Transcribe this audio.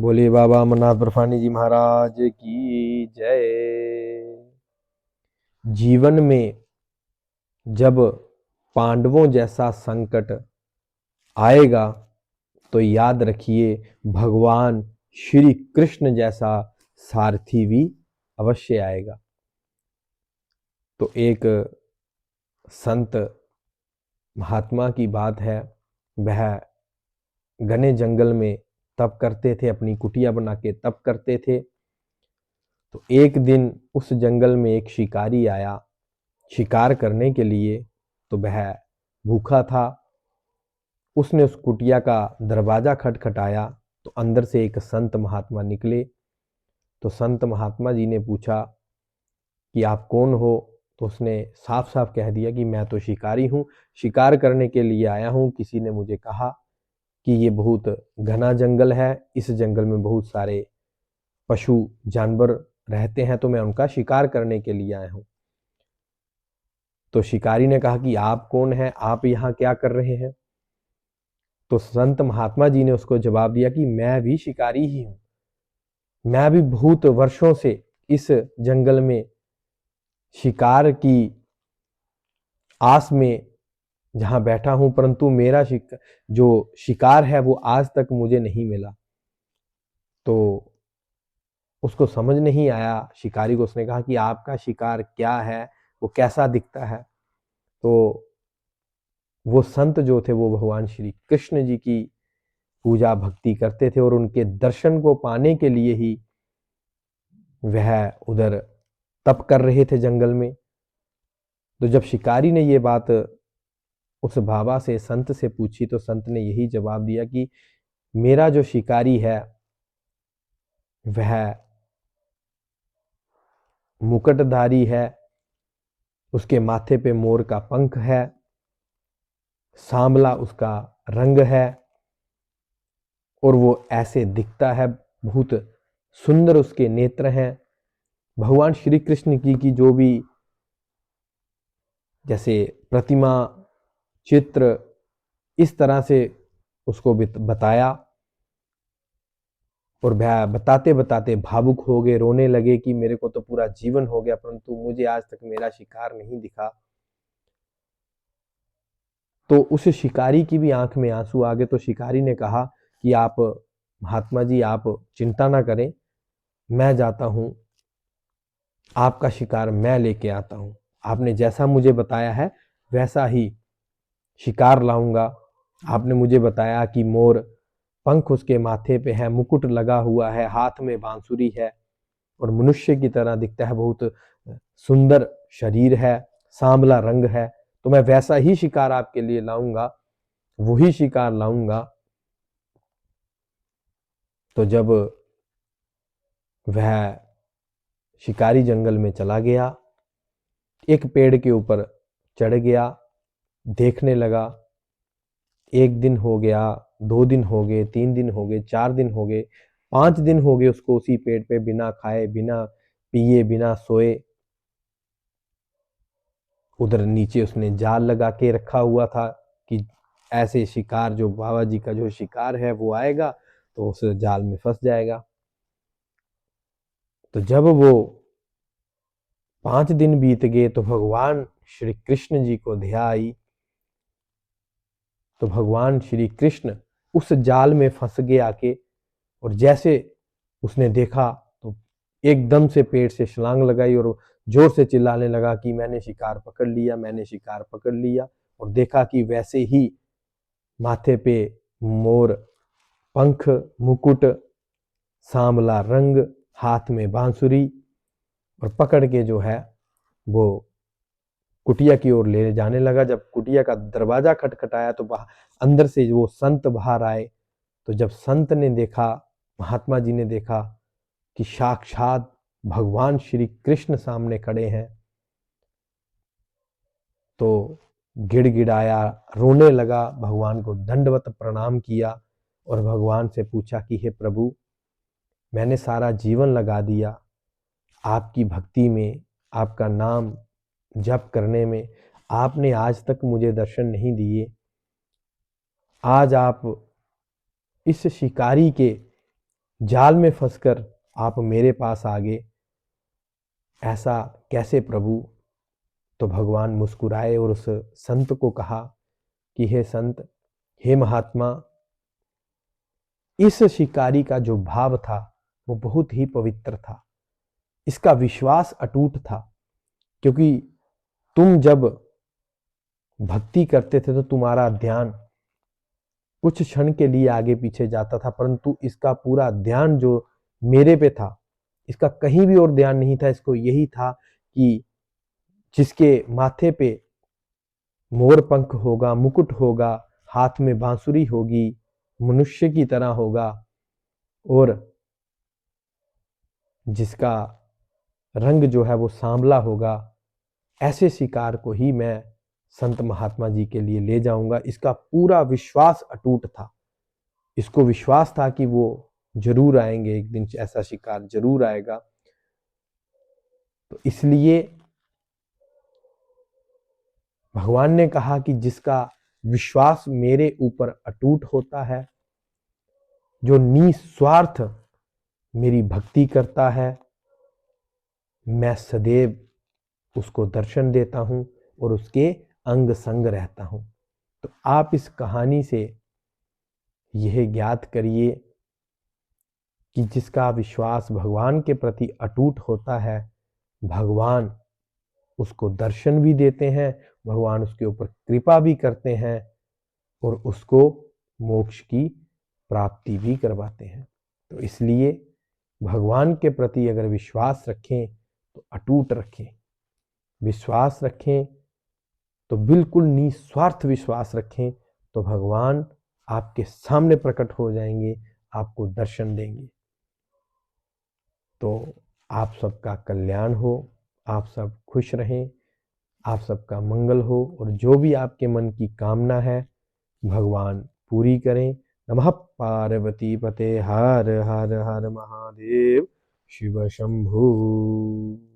बोलिए बाबा अमरनाथ बर्फानी जी महाराज की जय। जीवन में जब पांडवों जैसा संकट आएगा तो याद रखिए भगवान श्री कृष्ण जैसा सारथी भी अवश्य आएगा। तो एक संत महात्मा की बात है, वह घने जंगल में तप करते थे, अपनी कुटिया बना के तप करते थे। तो एक दिन उस जंगल में एक शिकारी आया शिकार करने के लिए। तो वह भूखा था। उसने उस कुटिया का दरवाजा खटखटाया तो अंदर से एक संत महात्मा निकले। तो संत महात्मा जी ने पूछा कि आप कौन हो? तो उसने साफ साफ कह दिया कि मैं तो शिकारी हूँ, शिकार करने के लिए आया हूँ। किसी ने मुझे कहा कि ये बहुत घना जंगल है, इस जंगल में बहुत सारे पशु जानवर रहते हैं, तो मैं उनका शिकार करने के लिए आया हूँ। तो शिकारी ने कहा कि आप कौन हैं, आप यहाँ क्या कर रहे हैं? तो संत महात्मा जी ने उसको जवाब दिया कि मैं भी शिकारी ही हूं, मैं भी बहुत वर्षों से इस जंगल में शिकार की आस में जहां बैठा हूं, परंतु मेरा जो शिकार है वो आज तक मुझे नहीं मिला। तो उसको समझ नहीं आया शिकारी को। उसने कहा कि आपका शिकार क्या है, वो कैसा दिखता है? तो वो संत जो थे वो भगवान श्री कृष्ण जी की पूजा भक्ति करते थे और उनके दर्शन को पाने के लिए ही वह उधर तप कर रहे थे जंगल में। तो जब शिकारी ने ये बात उस बाबा से, संत से पूछी, तो संत ने यही जवाब दिया कि मेरा जो शिकारी है वह मुकुटधारी है, उसके माथे पे मोर का पंख है, सांवला उसका रंग है और वो ऐसे दिखता है, बहुत सुंदर उसके नेत्र हैं। भगवान श्री कृष्ण की जो भी जैसे प्रतिमा, चित्र, इस तरह से उसको बताया और वह बताते बताते भावुक हो गए, रोने लगे कि मेरे को तो पूरा जीवन हो गया परंतु मुझे आज तक मेरा शिकार नहीं दिखा। तो उस शिकारी की भी आंख में आंसू आ गए। तो शिकारी ने कहा कि आप महात्मा जी, आप चिंता ना करें, मैं जाता हूं, आपका शिकार मैं लेके आता हूं। आपने जैसा मुझे बताया है वैसा ही शिकार लाऊंगा। आपने मुझे बताया कि मोर पंख उसके माथे पे है, मुकुट लगा हुआ है, हाथ में बांसुरी है और मनुष्य की तरह दिखता है, बहुत सुंदर शरीर है, सांवला रंग है। तो मैं वैसा ही शिकार आपके लिए लाऊंगा, वही शिकार लाऊंगा। तो जब वह शिकारी जंगल में चला गया, एक पेड़ के ऊपर चढ़ गया, देखने लगा। एक दिन हो गया, 2 दिन हो गए, 3 दिन हो गए, 4 दिन हो गए, 5 दिन हो गए उसको उसी पेड़ पे बिना खाए, बिना पिए, बिना सोए। उधर नीचे उसने जाल लगा के रखा हुआ था कि ऐसे शिकार, जो बाबा जी का जो शिकार है वो आएगा तो उस जाल में फंस जाएगा। तो जब वो 5 दिन बीत गए तो भगवान श्री कृष्ण जी को ध्यान आई। तो भगवान श्री कृष्ण उस जाल में फंस गए आके, और जैसे उसने देखा तो एकदम से पेड़ से छलांग लगाई और जोर से चिल्लाने लगा कि मैंने शिकार पकड़ लिया, मैंने शिकार पकड़ लिया। और देखा कि वैसे ही माथे पे मोर पंख, मुकुट, सांवला रंग, हाथ में बांसुरी, और पकड़ के जो है वो कुटिया की ओर ले जाने लगा। जब कुटिया का दरवाजा खटखटाया तो अंदर से वो संत बाहर आए। तो जब संत ने देखा, महात्मा जी ने देखा कि साक्षात भगवान श्री कृष्ण सामने खड़े हैं, तो गिड़गिड़ाया, रोने लगा, भगवान को दंडवत प्रणाम किया और भगवान से पूछा कि हे प्रभु, मैंने सारा जीवन लगा दिया आपकी भक्ति में, आपका नाम जप करने में, आपने आज तक मुझे दर्शन नहीं दिए। आज आप इस शिकारी के जाल में फंसकर आप मेरे पास आ गए, ऐसा कैसे प्रभु। तो भगवान मुस्कुराए और उस संत को कहा कि हे संत, हे महात्मा, इस शिकारी का जो भाव था वो बहुत ही पवित्र था, इसका विश्वास अटूट था, क्योंकि तुम जब भक्ति करते थे तो तुम्हारा ध्यान कुछ क्षण के लिए आगे पीछे जाता था, परंतु इसका पूरा ध्यान जो मेरे पे था, इसका कहीं भी और ध्यान नहीं था। इसको यही था कि जिसके माथे पे मोर पंख होगा, मुकुट होगा, हाथ में बांसुरी होगी, मनुष्य की तरह होगा, और जिसका रंग जो है वो सांवला होगा, ऐसे शिकार को ही मैं संत महात्मा जी के लिए ले जाऊंगा। इसका पूरा विश्वास अटूट था। इसको विश्वास था कि वो जरूर आएंगे, एक दिन ऐसा शिकार जरूर आएगा। तो इसलिए भगवान ने कहा कि जिसका विश्वास मेरे ऊपर अटूट होता है, जो निस्वार्थ मेरी भक्ति करता है, मैं सदैव उसको दर्शन देता हूं और उसके अंग संग रहता हूं। तो आप इस कहानी से यह ज्ञात करिए कि जिसका विश्वास भगवान के प्रति अटूट होता है, भगवान उसको दर्शन भी देते हैं, भगवान उसके ऊपर कृपा भी करते हैं और उसको मोक्ष की प्राप्ति भी करवाते हैं। तो इसलिए भगवान के प्रति अगर विश्वास रखें तो अटूट रखें, विश्वास रखें तो बिल्कुल निस्वार्थ विश्वास रखें, तो भगवान आपके सामने प्रकट हो जाएंगे, आपको दर्शन देंगे। तो आप सबका कल्याण हो, आप सब खुश रहें, आप सबका मंगल हो, और जो भी आपके मन की कामना है भगवान पूरी करें। नमः पार्वती पते हर हर हर महादेव शिव शंभू।